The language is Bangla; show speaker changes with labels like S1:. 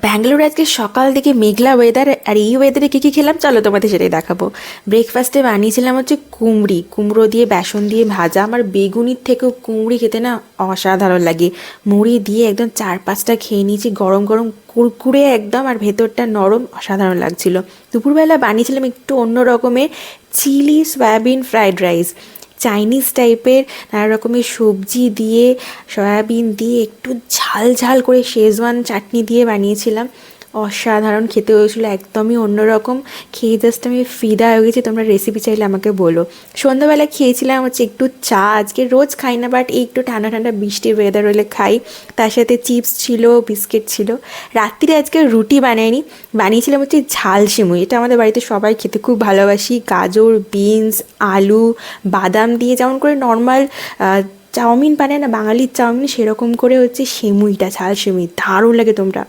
S1: ব্যাঙ্গালোর আজকে সকাল থেকে মেঘলা ওয়েদার, আর এই ওয়েদারে কী কী খেলাম চলো তোমাদের সেটাই দেখাবো। ব্রেকফাস্টে বানিয়েছিলাম হচ্ছে কুমড়ো দিয়ে বেসন দিয়ে ভাজা। আমার বেগুনির থেকেও কুমড়ি খেতে না অসাধারণ লাগে। মুড়ি দিয়ে একদম 4-5টা খেয়ে নিয়েছি, গরম গরম কুরকুরে একদম, আর ভেতরটা নরম, অসাধারণ লাগছিল। দুপুরবেলা বানিয়েছিলাম একটু অন্য রকমের chilli soybean fried rice, Chinese টাইপের, নানা রকমের সবজি দিয়ে, সয়াবিন দিয়ে একটু ঝাল ঝাল করে শেজওয়ান চাটনি দিয়ে বানিয়েছিলাম। অসাধারণ খেতে হয়েছিল, একদমই অন্যরকম। খেয়ে জাস্ট আমি ফিদা হয়ে গেছি। তোমরা রেসিপি চাইলে আমাকে বলো। সন্ধ্যাবেলা খেয়েছিলাম হচ্ছে একটু চা, আজকে রোজ খাই না বাট এই একটু ঠান্ডা ঠান্ডা বৃষ্টির ওয়েদার হলে খাই। তার সাথে চিপস ছিল, বিস্কিট ছিল। রাত্রিরে আজকে রুটি বানাইনি, বানিয়েছিলাম হচ্ছে ঝাল সিমুই। এটা আমাদের বাড়িতে সবাই খেতে খুব ভালোবাসি। গাজর, বিনস, আলু, বাদাম দিয়ে যেমন করে নর্মাল চাউমিন বানায় না বাঙালির চাউমিন, সেরকম করে হচ্ছে সিমুইটা, ঝাল সিমুই দারুণ লাগে। তোমরা